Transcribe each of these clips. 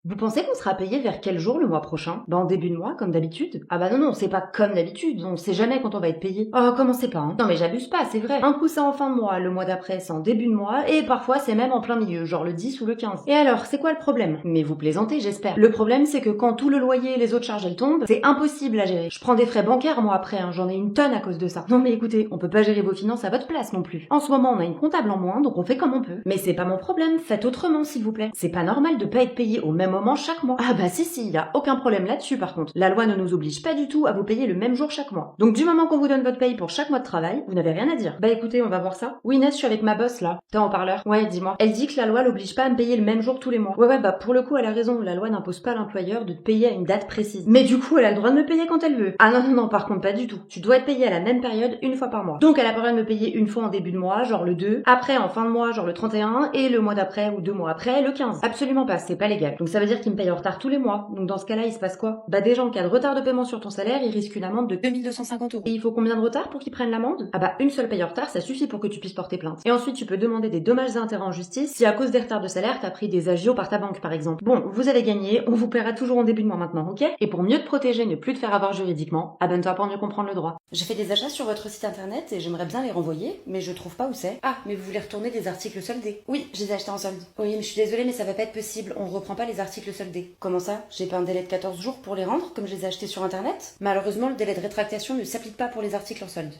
Vous pensez qu'on sera payé vers quel jour le mois prochain? Bah en début de mois, comme d'habitude. Ah bah non, c'est pas comme d'habitude, on sait jamais quand on va être payé. Oh, commencez pas, hein. Non mais j'abuse pas, c'est vrai. Un coup c'est en fin de mois, le mois d'après c'est en début de mois, et parfois c'est même en plein milieu, genre le 10 ou le 15. Et alors, c'est quoi le problème? Mais vous plaisantez, j'espère. Le problème c'est que quand tout le loyer et les autres charges elles tombent, c'est impossible à gérer. Je prends des frais bancaires moi après, hein. J'en ai une tonne à cause de ça. Non mais écoutez, on peut pas gérer vos finances à votre place non plus. En ce moment on a une comptable en moins, donc on fait comme on peut. Mais c'est pas mon problème, faites autrement s'il vous plaît. C'est pas normal de pas être payé au même moment chaque mois. Ah bah si, y a aucun problème là-dessus par contre. La loi ne nous oblige pas du tout à vous payer le même jour chaque mois. Donc du moment qu'on vous donne votre paye pour chaque mois de travail, vous n'avez rien à dire. Bah écoutez, on va voir ça. Oui Inès, je suis avec ma boss là. T'es en parleur? Ouais, dis-moi. Elle dit que la loi l'oblige pas à me payer le même jour tous les mois. Ouais, bah pour le coup elle a raison, la loi n'impose pas à l'employeur de te payer à une date précise. Mais du coup elle a le droit de me payer quand elle veut. Ah non, par contre pas du tout. Tu dois être payé à la même période une fois par mois. Donc elle a pas le droit de me payer une fois en début de mois, genre le 2, après en fin de mois, genre le 31, et le mois d'après ou 2 mois après, le 15. Absolument pas, c'est pas légal. Donc ça veut dire qu'il me paye en retard tous les mois. Donc dans ce cas-là, il se passe quoi? Bah déjà en cas de retard de paiement sur ton salaire, il risque une amende de 2250 €. Et il faut combien de retard pour qu'il prenne l'amende? Ah bah une seule paye en retard, ça suffit pour que tu puisses porter plainte. Et ensuite tu peux demander des dommages et intérêts en justice si à cause des retards de salaire t'as pris des agios par ta banque par exemple. Bon, vous avez gagné, on vous paiera toujours en début de mois maintenant, ok? Et pour mieux te protéger, ne plus te faire avoir juridiquement, abonne-toi pour mieux comprendre le droit. J'ai fait des achats sur votre site internet et j'aimerais bien les renvoyer, mais je trouve pas où c'est. Ah, mais vous voulez retourner des articles soldés? Oui, je les ai achetés en solde. Oui, mais je suis désolée, mais ça va pas être possible, on reprend pas les articles soldés. Comment ça? J'ai pas un délai de 14 jours pour les rendre, comme je les ai achetés sur internet? Malheureusement, le délai de rétractation ne s'applique pas pour les articles en solde.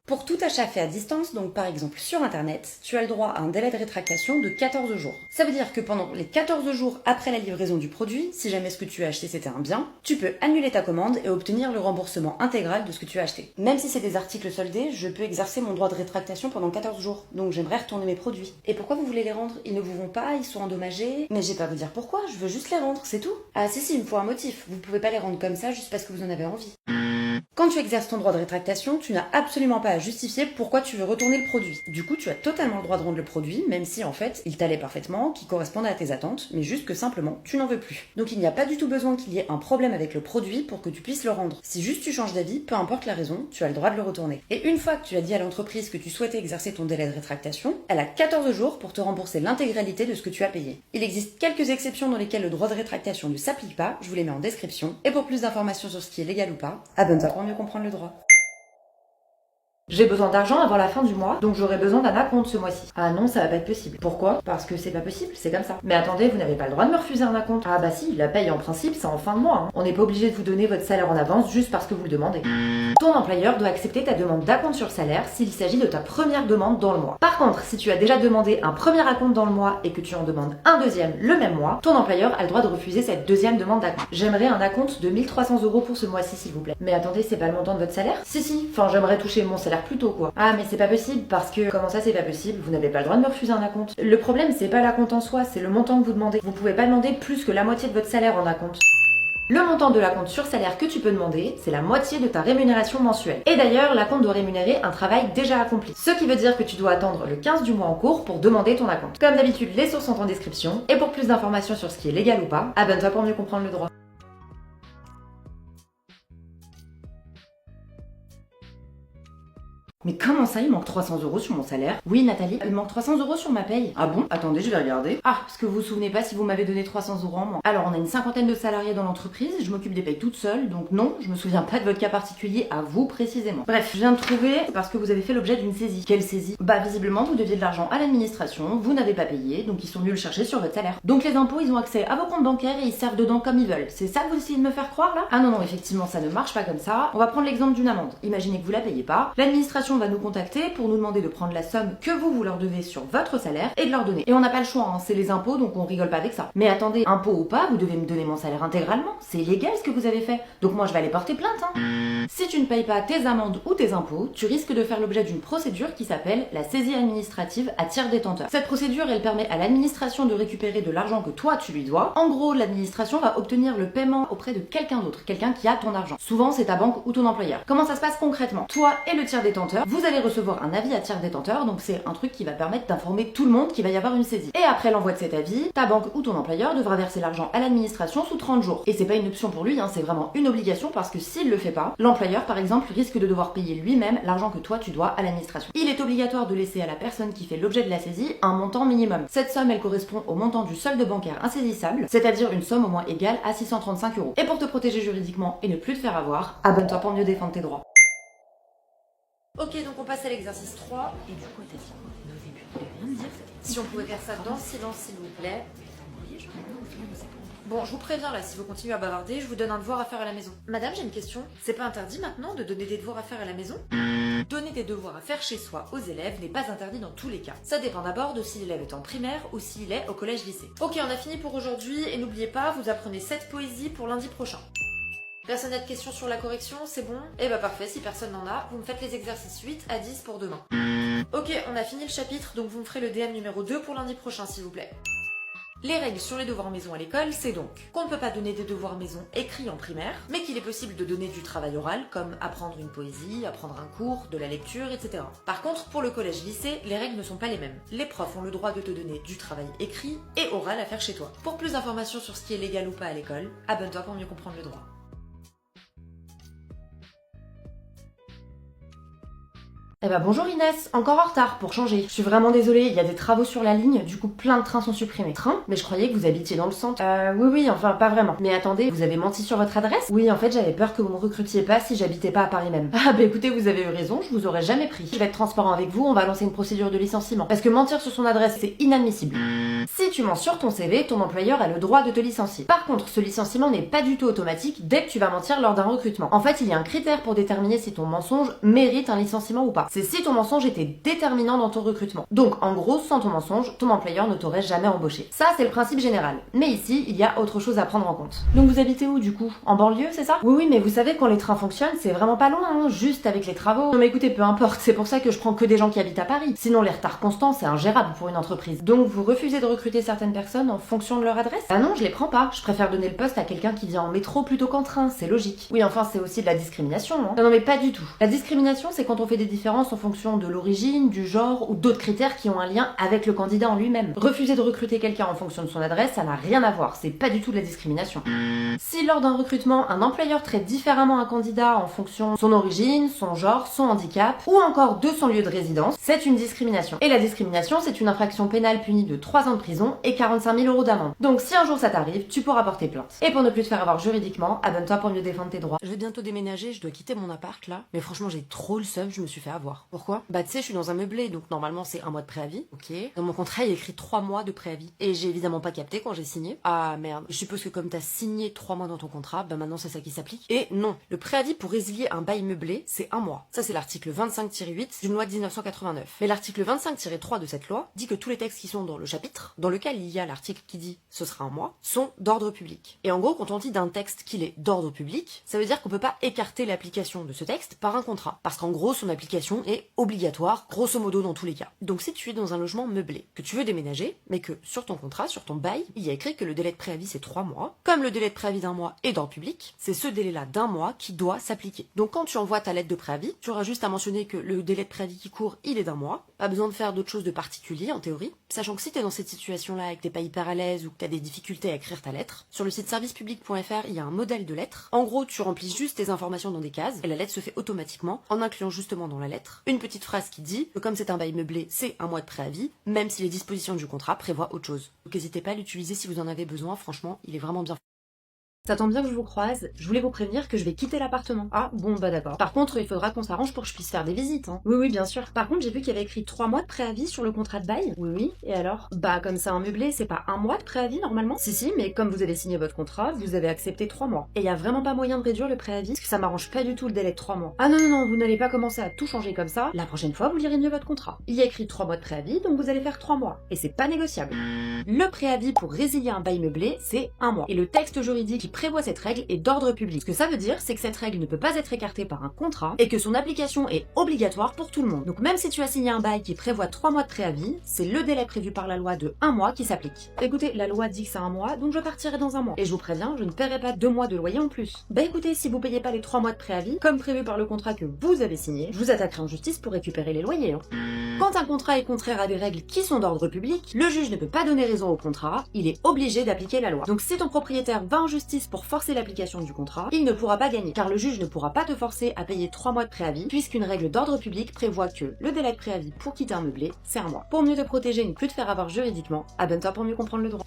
Pour tout achat fait à distance, donc par exemple sur internet, tu as le droit à un délai de rétractation de 14 jours. Ça veut dire que pendant les 14 jours après la livraison du produit, si jamais ce que tu as acheté c'était un bien, tu peux annuler ta commande et obtenir le remboursement intégral de ce que tu as acheté. Même si c'est des articles soldés, je peux exercer mon droit de rétractation pendant 14 jours. Donc j'aimerais retourner mes produits. Et pourquoi vous voulez les rendre? Ils ne vous vont pas, ils sont endommagés. Mais j'ai pas à vous dire pourquoi, je veux juste les rendre, c'est tout. Ah si, il me faut un motif. Vous pouvez pas les rendre comme ça juste parce que vous en avez envie. Quand tu exerces ton droit de rétractation, tu n'as absolument pas à justifier pourquoi tu veux retourner le produit. Du coup, tu as totalement le droit de rendre le produit, même si en fait, il t'allait parfaitement, qu'il correspondait à tes attentes, mais juste que simplement, tu n'en veux plus. Donc il n'y a pas du tout besoin qu'il y ait un problème avec le produit pour que tu puisses le rendre. Si juste tu changes d'avis, peu importe la raison, tu as le droit de le retourner. Et une fois que tu as dit à l'entreprise que tu souhaitais exercer ton délai de rétractation, elle a 14 jours pour te rembourser l'intégralité de ce que tu as payé. Il existe quelques exceptions dans lesquelles le droit de rétractation ne s'applique pas, je vous les mets en description. Et pour plus d'informations sur ce qui est légal ou pas, abonne-toi pour mieux comprendre le droit. J'ai besoin d'argent avant la fin du mois, donc j'aurai besoin d'un acompte ce mois-ci. Ah non, ça va pas être possible. Pourquoi? Parce que c'est pas possible, c'est comme ça. Mais attendez, vous n'avez pas le droit de me refuser un acompte. Ah bah si, la paye en principe c'est en fin de mois. Hein. On n'est pas obligé de vous donner votre salaire en avance juste parce que vous le demandez. Ton employeur doit accepter ta demande d'acompte sur salaire s'il s'agit de ta première demande dans le mois. Par contre, si tu as déjà demandé un premier acompte dans le mois et que tu en demandes un deuxième le même mois, ton employeur a le droit de refuser cette deuxième demande d'acompte. J'aimerais un acompte de 1300 € pour ce mois-ci s'il vous plaît. Mais attendez, c'est pas le montant de votre salaire? Si, enfin j'aimerais toucher mon salaire plus tôt quoi. Ah mais c'est pas possible parce que... Comment ça c'est pas possible? Vous n'avez pas le droit de me refuser un acompte. Le problème c'est pas l'acompte en soi, c'est le montant que vous demandez. Vous pouvez pas demander plus que la moitié de votre salaire en acompte. Le montant de l'acompte sur salaire que tu peux demander, c'est la moitié de ta rémunération mensuelle. Et d'ailleurs, l'acompte doit rémunérer un travail déjà accompli. Ce qui veut dire que tu dois attendre le 15 du mois en cours pour demander ton acompte. Comme d'habitude, les sources sont en description. Et pour plus d'informations sur ce qui est légal ou pas, abonne-toi pour mieux comprendre le droit. Mais comment ça, il manque 300 € sur mon salaire? Oui, Nathalie, il manque 300 € sur ma paye. Ah bon? Attendez, je vais regarder. Ah, parce que vous vous souvenez pas si vous m'avez donné 300 € en moins. Alors, on a une cinquantaine de salariés dans l'entreprise, je m'occupe des payes toute seule, donc non, je me souviens pas de votre cas particulier à vous précisément. Bref, je viens de trouver parce que vous avez fait l'objet d'une saisie. Quelle saisie? Bah, visiblement, vous deviez de l'argent à l'administration, vous n'avez pas payé, donc ils sont venus le chercher sur votre salaire. Donc les impôts, ils ont accès à vos comptes bancaires et ils servent dedans comme ils veulent. C'est ça que vous essayez de me faire croire là? Ah non, effectivement, ça ne marche pas comme ça. On va prendre l'exemple d'une amende. Imaginez que vous la payez pas. L'administration va nous contacter pour nous demander de prendre la somme que vous leur devez sur votre salaire et de leur donner. Et on n'a pas le choix, hein, c'est les impôts, donc on rigole pas avec ça. Mais attendez, impôt ou pas, vous devez me donner mon salaire intégralement. C'est illégal ce que vous avez fait. Donc moi je vais aller porter plainte. Hein. Si tu ne payes pas tes amendes ou tes impôts, tu risques de faire l'objet d'une procédure qui s'appelle la saisie administrative à tiers détenteur. Cette procédure, elle permet à l'administration de récupérer de l'argent que toi tu lui dois. En gros, l'administration va obtenir le paiement auprès de quelqu'un d'autre, quelqu'un qui a ton argent. Souvent, c'est ta banque ou ton employeur. Comment ça se passe concrètement? Toi et le tiers détenteur, détenteur, vous allez recevoir un avis à tiers détenteur, donc c'est un truc qui va permettre d'informer tout le monde qu'il va y avoir une saisie. Et après l'envoi de cet avis, ta banque ou ton employeur devra verser l'argent à l'administration sous 30 jours. Et c'est pas une option pour lui, c'est vraiment une obligation parce que s'il le fait pas, l'employeur par exemple risque de devoir payer lui-même l'argent que toi tu dois à l'administration. Il est obligatoire de laisser à la personne qui fait l'objet de la saisie un montant minimum. Cette somme, elle correspond au montant du solde bancaire insaisissable, c'est-à-dire une somme au moins égale à 635 €. Et pour te protéger juridiquement et ne plus te faire avoir, abonne-toi pour mieux défendre tes droits. Ok, donc on passe à l'exercice 3. Et du coup, t'as dit quoi au début? Tu devais rien me dire. Si on pouvait faire ça dans le silence, s'il vous plaît. Bon, je vous préviens là, si vous continuez à bavarder, je vous donne un devoir à faire à la maison. Madame, j'ai une question. C'est pas interdit maintenant de donner des devoirs à faire à la maison? Donner des devoirs à faire chez soi aux élèves n'est pas interdit dans tous les cas. Ça dépend d'abord de si l'élève est en primaire ou s'il est au collège-lycée. Ok, on a fini pour aujourd'hui et n'oubliez pas, vous apprenez 7 poésies pour lundi prochain. Personne n'a de questions sur la correction, c'est bon? Eh bah parfait, si personne n'en a, vous me faites les exercices 8 à 10 pour demain. Ok, on a fini le chapitre, donc vous me ferez le DM numéro 2 pour lundi prochain s'il vous plaît. Les règles sur les devoirs maison à l'école, c'est donc qu'on ne peut pas donner des devoirs maison écrits en primaire, mais qu'il est possible de donner du travail oral, comme apprendre une poésie, apprendre un cours, de la lecture, etc. Par contre, pour le collège-lycée, les règles ne sont pas les mêmes. Les profs ont le droit de te donner du travail écrit et oral à faire chez toi. Pour plus d'informations sur ce qui est légal ou pas à l'école, abonne-toi pour mieux comprendre le droit. Eh ben bonjour Inès, encore en retard pour changer. Je suis vraiment désolée, il y a des travaux sur la ligne, du coup plein de trains sont supprimés. Train? Mais je croyais que vous habitiez dans le centre. Oui, enfin pas vraiment. Mais attendez, vous avez menti sur votre adresse? Oui, en fait j'avais peur que vous me recrutiez pas si j'habitais pas à Paris même. Ah bah écoutez, vous avez eu raison, je vous aurais jamais pris. Je vais être transparent avec vous, on va lancer une procédure de licenciement. Parce que mentir sur son adresse, c'est inadmissible. Si tu mens sur ton CV, ton employeur a le droit de te licencier. Par contre, ce licenciement n'est pas du tout automatique dès que tu vas mentir lors d'un recrutement. En fait, il y a un critère pour déterminer si ton mensonge mérite un licenciement ou pas. C'est si ton mensonge était déterminant dans ton recrutement. Donc, en gros, sans ton mensonge, ton employeur ne t'aurait jamais embauché. Ça, c'est le principe général. Mais ici, il y a autre chose à prendre en compte. Donc, vous habitez où, du coup? En banlieue, c'est ça? Oui, mais vous savez, quand les trains fonctionnent, c'est vraiment pas loin, juste avec les travaux. Non, mais écoutez, peu importe, c'est pour ça que je prends que des gens qui habitent à Paris. Sinon, les retards constants, c'est ingérable pour une entreprise. Donc, vous refusez de recruter certaines personnes en fonction de leur adresse? Ah non, je les prends pas. Je préfère donner le poste à quelqu'un qui vient en métro plutôt qu'en train, c'est logique. Oui, enfin, c'est aussi de la discrimination, hein. Non, mais pas du tout. La discrimination, c'est quand on fait des différences en fonction de l'origine, du genre ou d'autres critères qui ont un lien avec le candidat en lui-même. Refuser de recruter quelqu'un en fonction de son adresse, ça n'a rien à voir, c'est pas du tout de la discrimination. Si lors d'un recrutement, un employeur traite différemment un candidat en fonction de son origine, son genre, son handicap ou encore de son lieu de résidence, c'est une discrimination. Et la discrimination, c'est une infraction pénale punie de 3 ans de prison et 45 000 € d'amende. Donc si un jour ça t'arrive, tu pourras porter plainte. Et pour ne plus te faire avoir juridiquement, abonne-toi pour mieux défendre tes droits. Je vais bientôt déménager, je dois quitter mon appart là. Mais franchement, j'ai trop le seum, je me suis fait avoir. Pourquoi? Bah tu sais, je suis dans un meublé, donc normalement c'est 1 mois de préavis. Ok. Dans mon contrat, il y a écrit 3 mois de préavis. Et j'ai évidemment pas capté quand j'ai signé. Ah merde. Je suppose que comme t'as signé 3 mois dans ton contrat, bah maintenant c'est ça qui s'applique. Et non. Le préavis pour résilier un bail meublé, c'est 1 mois. Ça c'est l'article 25-8 d'une loi de 1989. Mais l'article 25-3 de cette loi dit que tous les textes qui sont dans le chapitre, dans lequel il y a l'article qui dit ce sera 1 mois, sont d'ordre public. Et en gros, quand on dit d'un texte qu'il est d'ordre public, ça veut dire qu'on peut pas écarter l'application de ce texte par un contrat. Parce qu'en gros, son application est obligatoire, grosso modo dans tous les cas. Donc si tu es dans un logement meublé, que tu veux déménager, mais que sur ton contrat, sur ton bail, il y a écrit que le délai de préavis c'est 3 mois, comme le délai de préavis d'1 mois est d'ordre public, c'est ce délai-là d'1 mois qui doit s'appliquer. Donc quand tu envoies ta lettre de préavis, tu auras juste à mentionner que le délai de préavis qui court, il est d'1 mois. Pas besoin de faire d'autre chose de particulier en théorie, sachant que si t'es dans cette situation-là et que t'es pas hyper à l'aise ou que t'as des difficultés à écrire ta lettre, sur le site servicepublic.fr, il y a un modèle de lettre. En gros, tu remplis juste tes informations dans des cases et la lettre se fait automatiquement en incluant justement dans la lettre une petite phrase qui dit que comme c'est un bail meublé, c'est 1 mois de préavis, même si les dispositions du contrat prévoient autre chose. Donc n'hésitez pas à l'utiliser si vous en avez besoin, franchement, il est vraiment bien. Ça tombe bien que je vous croise, je voulais vous prévenir que je vais quitter l'appartement. Ah, bon bah d'accord. Par contre, il faudra qu'on s'arrange pour que je puisse faire des visites, hein. Oui, bien sûr. Par contre, j'ai vu qu'il y avait écrit 3 mois de préavis sur le contrat de bail. Oui, et alors? Bah comme c'est un meublé, c'est pas 1 mois de préavis normalement? Si, mais comme vous avez signé votre contrat, vous avez accepté 3 mois. Et y a vraiment pas moyen de réduire le préavis, parce que ça m'arrange pas du tout le délai de 3 mois. Ah non, vous n'allez pas commencer à tout changer comme ça. La prochaine fois, vous lirez mieux votre contrat. Il y a écrit 3 mois de préavis, donc vous allez faire 3 mois. Et c'est pas négociable. Le préavis pour résilier un bail meublé, c'est 1 mois. Et le texte juridique qui prévoit cette règle est d'ordre public. Ce que ça veut dire, c'est que cette règle ne peut pas être écartée par un contrat et que son application est obligatoire pour tout le monde. Donc même si tu as signé un bail qui prévoit 3 mois de préavis, c'est le délai prévu par la loi de 1 mois qui s'applique. Écoutez, la loi dit que c'est 1 mois, donc je partirai dans 1 mois. Et je vous préviens, je ne paierai pas 2 mois de loyer en plus. Bah écoutez, si vous payez pas les 3 mois de préavis, comme prévu par le contrat que vous avez signé, je vous attaquerai en justice pour récupérer les loyers. Quand un contrat est contraire à des règles qui sont d'ordre public, le juge ne peut pas donner raison au contrat, il est obligé d'appliquer la loi. Donc si ton propriétaire va en justice pour forcer l'application du contrat, il ne pourra pas gagner, car le juge ne pourra pas te forcer à payer 3 mois de préavis, puisqu'une règle d'ordre public prévoit que le délai de préavis pour quitter un meublé, c'est 1 mois. Pour mieux te protéger et ne plus te faire avoir juridiquement, abonne-toi pour mieux comprendre le droit.